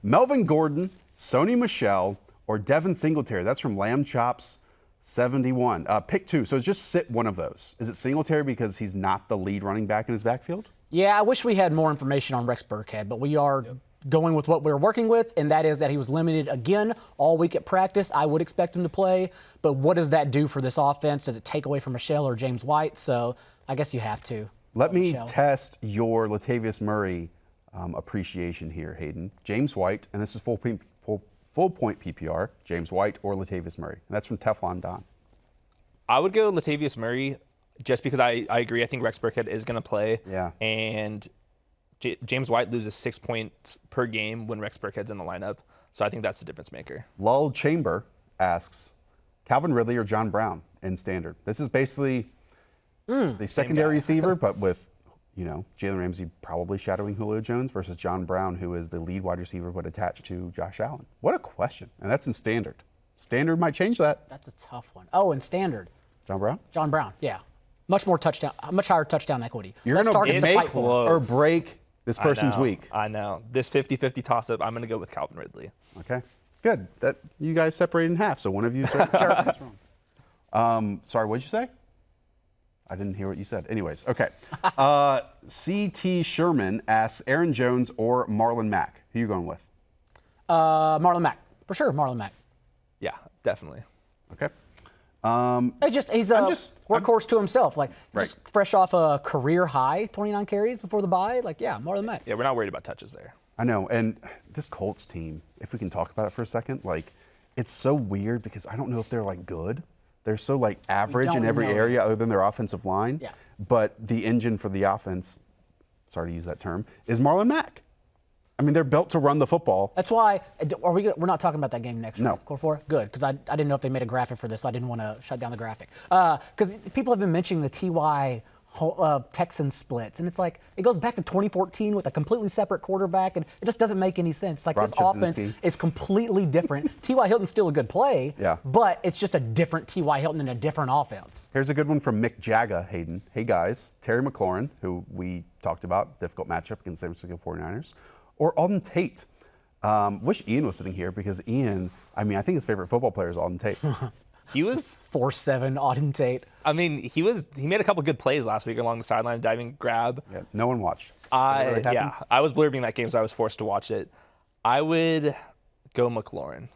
Melvin Gordon, Sony Michel, or Devin Singletary. That's from Lamb Chops 71. Pick 2. So just sit one of those. Is it Singletary because he's not the lead running back in his backfield? Yeah, I wish we had more information on Rex Burkhead, but we are going with what we're working with, and that is that he was limited again all week at practice. I would expect him to play, but what does that do for this offense? Does it take away from Michelle or James White? So I guess you have to. Let me test your Latavius Murray appreciation here, Hayden. James White, and this is full point PPR, James White or Latavius Murray. And that's from Teflon Don. I would go Latavius Murray just because I agree. I think Rex Burkhead is going to play. Yeah. And James White loses 6 points per game when Rex Burkhead's in the lineup. So I think that's the difference maker. Lull Chamber asks, Calvin Ridley or John Brown in standard? This is basically the secondary receiver, but with, Jalen Ramsey probably shadowing Julio Jones versus John Brown, who is the lead wide receiver but attached to Josh Allen. What a question. And that's in standard. Standard might change that. That's a tough one. Oh, in standard. John Brown? John Brown, yeah. Much higher touchdown equity. You're going to make or break this person's week. I know. This 50-50 toss-up, I'm going to go with Calvin Ridley. Okay, good. That you guys separated in half, so one of you is wrong. Sorry, what did you say? I didn't hear what you said. Anyways, okay. C.T. Sherman asks Aaron Jones or Marlon Mack. Who are you going with? Marlon Mack. For sure, Marlon Mack. Yeah, definitely. Okay. He's a workhorse to himself. Just fresh off a career high, 29 carries before the bye. Marlon Mack. Yeah, we're not worried about touches there. I know. And this Colts team, if we can talk about it for a second, it's so weird because I don't know if they're good. They're so average in every area other than their offensive line. Yeah. But the engine for the offense, sorry to use that term, is Marlon Mack. I mean, they're built to run the football. That's why. We're not talking about that game next week. No. Core 4? Good, because I didn't know if they made a graphic for this, so I didn't want to shut down the graphic. Because people have been mentioning the TY Texans splits, and it's like it goes back to 2014 with a completely separate quarterback, and it just doesn't make any sense. Like, this offense is completely different. T.Y. Hilton's still a good play, but it's just a different T.Y. Hilton and a different offense. Here's a good one from Mick Jagga, Hayden. Hey, guys, Terry McLaurin, who we talked about, difficult matchup against San Francisco 49ers, or Alden Tate. Wish Ian was sitting here because Ian, I mean, I think his favorite football player is Alden Tate. He was 4-7 Alden Tate. I mean, he made a couple good plays last week along the sideline, diving grab. Yeah, no one watched. I was blurbing that game, so I was forced to watch it. I would go McLaurin.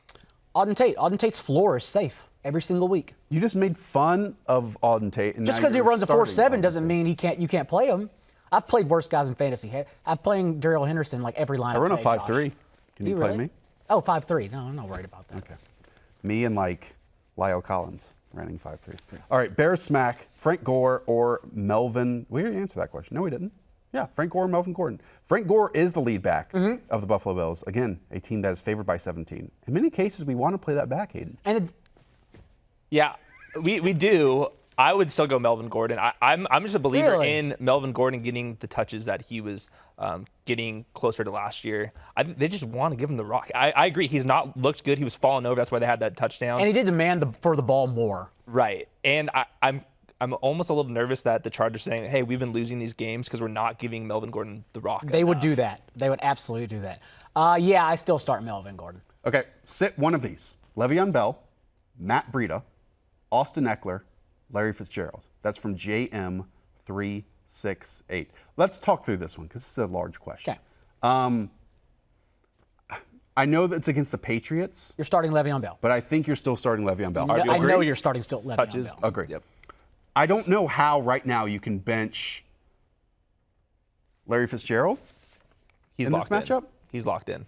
Alden Tate's floor is safe every single week. You just made fun of Alden Tate. And just because he runs a 4-7 doesn't mean you can't play him. I've played worse guys in fantasy. I'm playing Darrell Henderson like every lineup. I run a today, 5-3. Can you play me? Oh, 5-3. No, I'm not worried about that. Okay. Me and like Lyle Collins running 5-3s. All right, Bear Smack, Frank Gore or Melvin. We already answered that question. No, we didn't. Yeah, Frank Gore or Melvin Gordon. Frank Gore is the lead back of the Buffalo Bills. Again, a team that is favored by 17. In many cases, we want to play that back, Hayden. Yeah, we do. I would still go Melvin Gordon. I'm just a believer in Melvin Gordon getting the touches that he was getting closer to last year. They just want to give him the rock. I agree. He's not looked good. He was falling over. That's why they had that touchdown. And he did demand for the ball more. Right. And I'm almost a little nervous that the Chargers are saying, hey, we've been losing these games because we're not giving Melvin Gordon the rock. They would do that. They would absolutely do that. Yeah, I still start Melvin Gordon. Okay, sit one of these. Le'Veon Bell, Matt Breida, Austin Eckler, Larry Fitzgerald. That's from JM368. Let's talk through this one because this is a large question. Okay. I know that it's against the Patriots. You're starting Le'Veon Bell. But I think you're still starting Le'Veon Bell. I know you're starting still Le'Veon touches. Bell. Agree. Yep. I don't know how right now you can bench Larry Fitzgerald in this matchup. He's locked in.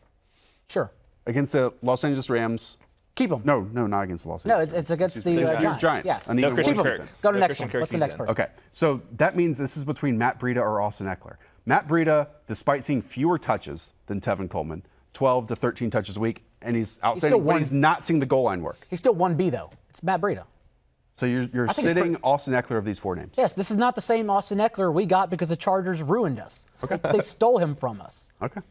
Sure. Against the Los Angeles Rams. Keep him. No, not against the Los Angeles. No, it's against the Giants. Yeah. No Christian Kirk. Go to the next one. What's the next person? Okay, so that means this is between Matt Breida or Austin Eckler. Matt Breida, despite seeing fewer touches than Tevin Coleman, 12 to 13 touches a week, and he's outstanding, but he's not seeing the goal line work. He's still 1B, though. It's Matt Breida. So you're sitting Austin Eckler of these four names. Yes, this is not the same Austin Eckler we got because the Chargers ruined us. Okay. They stole him from us. Okay.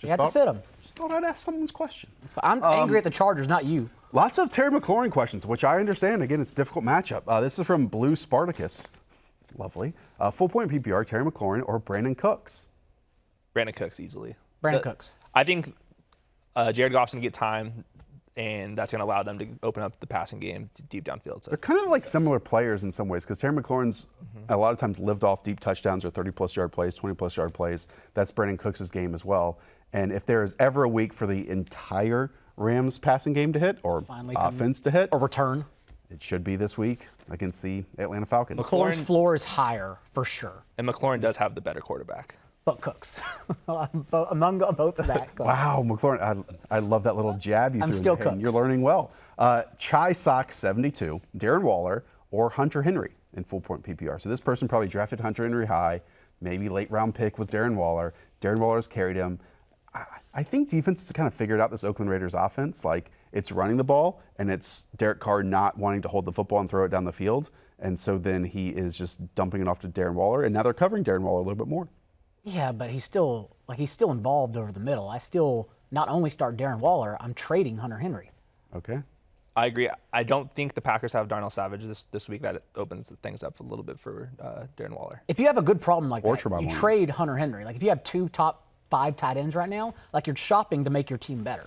You had to sit him. Just thought I'd ask someone's question. I'm angry at the Chargers, not you. Lots of Terry McLaurin questions, which I understand. Again, it's a difficult matchup. This is from Blue Spartacus. Lovely. Full point PPR, Terry McLaurin or Brandon Cooks? Brandon Cooks easily. Brandon Cooks. I think Jared Goff's going to get time, and that's going to allow them to open up the passing game deep downfield. So they're kind of like similar players in some ways because Terry McLaurin's a lot of times lived off deep touchdowns or 30-plus yard plays, 20-plus yard plays. That's Brandon Cooks' game as well. And if there is ever a week for the entire Rams passing game to hit or offense to hit or return, it should be this week against the Atlanta Falcons. McLaurin's floor is higher for sure. And McLaurin does have the better quarterback. But Cooks. Among both of that. Wow, McLaurin, I love that little jab you threw. I'm still Cooks. Cooks. You're learning well. Chai Sock 72, Darren Waller or Hunter Henry in full point PPR. So this person probably drafted Hunter Henry high, maybe late round pick was Darren Waller. Darren Waller's carried him. I think defenses have kind of figured out this Oakland Raiders offense. Like, it's running the ball, and it's Derek Carr not wanting to hold the football and throw it down the field. And so then he is just dumping it off to Darren Waller, and now they're covering Darren Waller a little bit more. Yeah, but he's still involved over the middle. I still not only start Darren Waller, I'm trading Hunter Henry. Okay. I agree. I don't think the Packers have Darnell Savage this week. That opens things up a little bit for Darren Waller. If you have a good problem like that, you Williams. trade Hunter Henry. Like if you have two top 5 tight ends right now, like you're shopping to make your team better.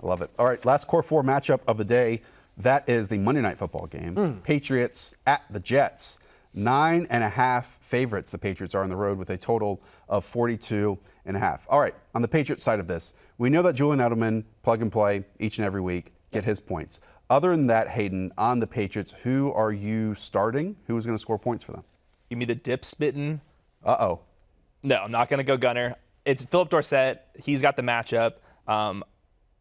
I love it. All right, last Core 4 matchup of the day. That is the Monday Night Football game. Patriots at the Jets. 9.5 favorites the Patriots are on the road with a total of 42.5. All right, on the Patriots side of this, we know that Julian Edelman, plug and play each and every week, get his points. Other than that, Hayden, on the Patriots, who are you starting? Who is going to score points for them? Give me the dip spitting. Uh-oh. No, I'm not going to go Gunner. It's Philip Dorsett. He's got the matchup.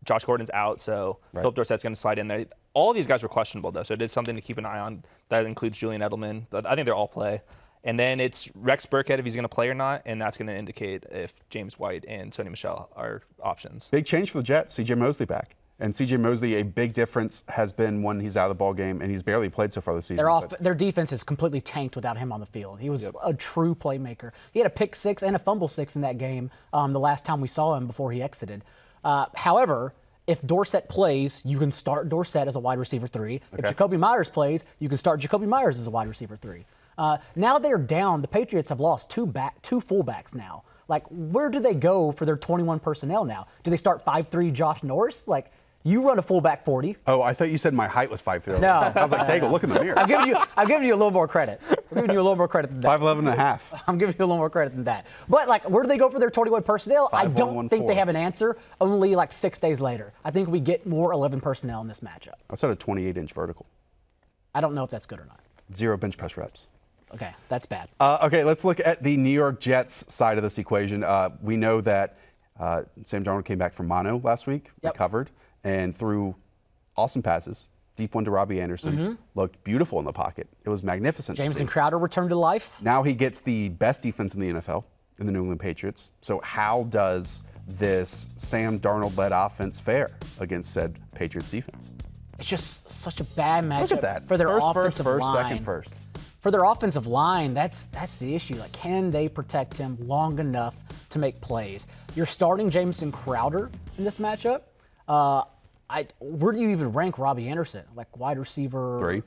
Josh Gordon's out, so Philip Dorsett's going to slide in there. All of these guys were questionable, though, so it is something to keep an eye on. That includes Julian Edelman. I think they're all play. And then it's Rex Burkhead if he's going to play or not, and that's going to indicate if James White and Sony Michel are options. Big change for the Jets. C.J. Mosley back. And C.J. Mosley, a big difference has been when he's out of the ball game, and he's barely played so far this season. Their defense is completely tanked without him on the field. He was a true playmaker. He had a pick 6 and a fumble 6 in that game the last time we saw him before he exited. However, if Dorsett plays, you can start Dorsett as a wide receiver 3. Okay. If Jacoby Myers plays, you can start Jacoby Myers as a wide receiver 3. Now they're down. The Patriots have lost two fullbacks now. Like, where do they go for their 21 personnel now? Do they start 5'3" Josh Norris? Like, you run a fullback 40. Oh, I thought you said my height was 5'3". No. I was like, Daigle, look in the mirror. I'm giving you a little more credit. I'm giving you a little more credit than that. 5'11" and a half. I'm giving you a little more credit than that. But, like, where do they go for their 21 personnel? I don't think they have an answer only, like, 6 days later. I think we get more 11 personnel in this matchup. I said a 28-inch vertical. I don't know if that's good or not. 0 bench press reps. Okay, that's bad. Okay, let's look at the New York Jets side of this equation. We know that Sam Darnold came back from mono last week, recovered, and threw awesome passes. Deep one to Robbie Anderson. Looked beautiful in the pocket. It was magnificent. Jameson Crowder returned to life. Now he gets the best defense in the NFL in the New England Patriots. So how does this Sam Darnold-led offense fare against said Patriots defense? It's just such a bad matchup Look at that. for their First, offensive line. Second, first. For their offensive line, that's the issue. Like, can they protect him long enough to make plays? You're starting Jameson Crowder in this matchup. Where do you even rank Robbie Anderson? Like, wide receiver 3,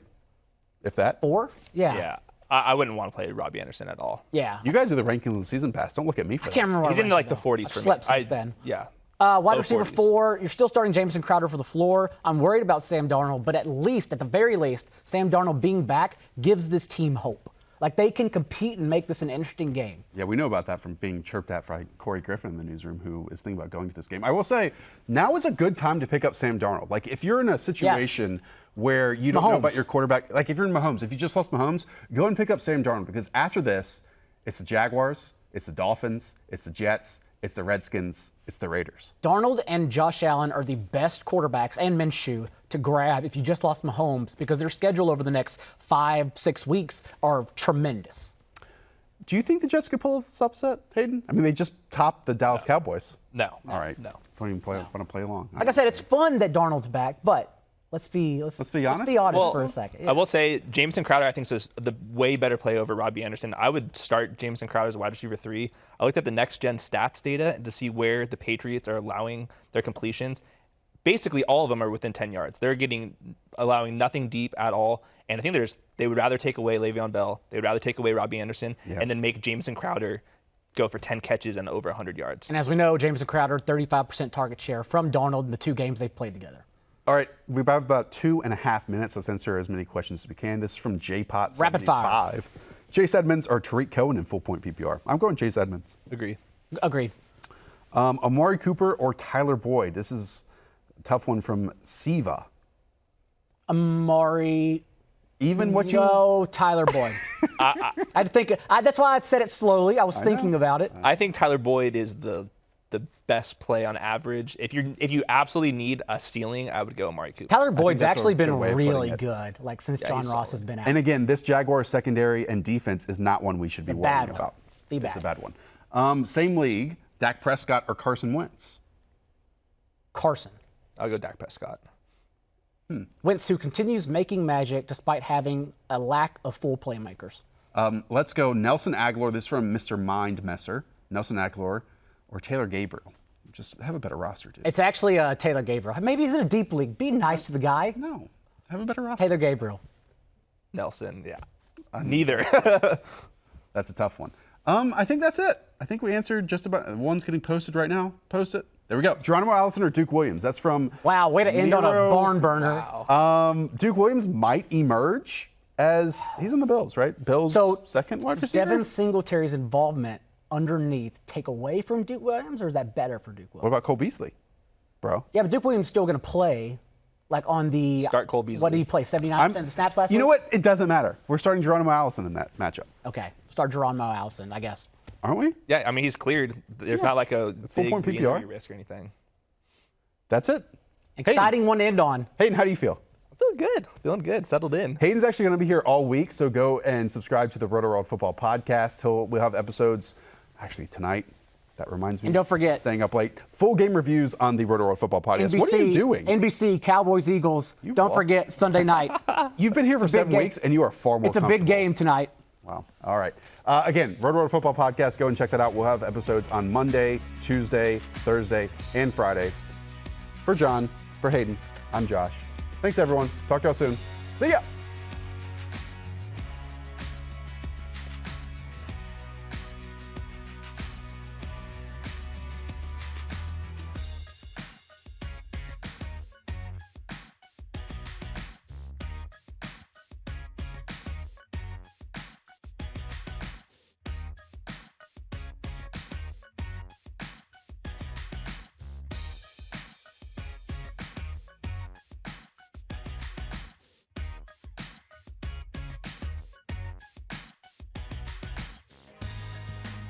if that. 4? Yeah. Yeah. I wouldn't want to play Robbie Anderson at all. Yeah. You guys are the ranking of the season pass. Don't look at me for that. I can't remember. He's in like the 40s for me. Slept since then. Yeah. Wide receiver 4, you're still starting Jameson Crowder for the floor. I'm worried about Sam Darnold, but at the very least, Sam Darnold being back gives this team hope. Like, they can compete and make this an interesting game. Yeah, we know about that from being chirped at by Corey Griffin in the newsroom, who is thinking about going to this game. I will say, now is a good time to pick up Sam Darnold. Like, if you're in a situation where you don't know about your quarterback, like if you're in Mahomes, if you just lost Mahomes, go and pick up Sam Darnold, because after this, it's the Jaguars, it's the Dolphins, it's the Jets, it's the Redskins, it's the Raiders. Darnold and Josh Allen are the best quarterbacks, and Minshew, to grab if you just lost Mahomes, because their schedule over the next 5-6 weeks are tremendous. Do you think the Jets could pull this upset, Hayden? I mean, they just topped the Dallas Cowboys. No. All right. No. Don't even want to play along. Like I said, it's fun that Darnold's back, but let's be honest. Let's be honest For a second. Yeah. I will say Jameson Crowder, I think, is the way better play over Robbie Anderson. I would start Jameson Crowder as a wide receiver 3. I looked at the next-gen stats data to see where the Patriots are allowing their completions. Basically, all of them are within 10 yards. They're allowing nothing deep at all. And I think they would rather take away Le'Veon Bell. They would rather take away Robbie Anderson and then make Jameson Crowder go for 10 catches and over 100 yards. And as we know, Jameson Crowder, 35% target share from Darnold in the 2 games they've played together. All right, we have about 2.5 minutes. Let's answer as many questions as we can. This is from JPOT75. Rapid fire. Chase Edmonds or Tariq Cohen in full point PPR? I'm going Chase Edmonds. Agreed. Amari Cooper or Tyler Boyd? This is a tough one from Siva. Amari. Even what you? No, Tyler Boyd. I'd think. That's why I said it slowly. I was thinking about it. I think Tyler Boyd is the best play on average. If you absolutely need a ceiling, I would go Amari Cooper. Tyler Boyd's actually been really good, like since John Ross solid. has been out. And again, this Jaguars secondary and defense is not one we should be worrying about. It's a bad one. Same league, Dak Prescott or Carson Wentz? Carson. I'll go Dak Prescott. Wentz, who continues making magic despite having a lack of full playmakers. Let's go Nelson Aguilar. This is from Mr. Mind Messer. Nelson Aguilar or Taylor Gabriel. Just have a better roster, dude. It's actually Taylor Gabriel. Maybe he's in a deep league. Be nice to the guy. No. Have a better roster. Taylor Gabriel. Nelson, yeah. Neither. That's a tough one. I think that's it. I think we answered just about. One's getting posted right now. Post it. There we go. Geronimo Allison or Duke Williams? That's from. Wow, way to end on a barn burner. Wow. Duke Williams might emerge as he's in the Bills, right? Bills' second wide receiver. Devin Singletary's involvement underneath take away from Duke Williams, or is that better for Duke Williams? What about Cole Beasley, bro? Yeah, but Duke Williams is still going to play. Like on the start Cole Beasley. What did he play? 79% of the snaps last week? You know what? It doesn't matter. We're starting Geronimo Allison in that matchup. Okay, start Geronimo Allison, I guess. Aren't we? Yeah, I mean he's cleared. There's not like a big point PPR injury risk or anything. That's it. Exciting one to end on. Hayden, how do you feel? Feeling good. Settled in. Hayden's actually going to be here all week, so go and subscribe to the Rotoworld Football Podcast. We'll have episodes actually tonight. That reminds me. And don't forget. Staying up late. Full game reviews on the Rotoworld Football Podcast. NBC, what are you doing? NBC, Cowboys, Eagles. Don't forget Sunday night. You've been here for 7 weeks, and you are far more It's a big game tonight. Wow. All right. Again, Rotoworld Football Podcast. Go and check that out. We'll have episodes on Monday, Tuesday, Thursday, and Friday. For John, for Hayden, I'm Josh. Thanks, everyone. Talk to y'all soon. See ya.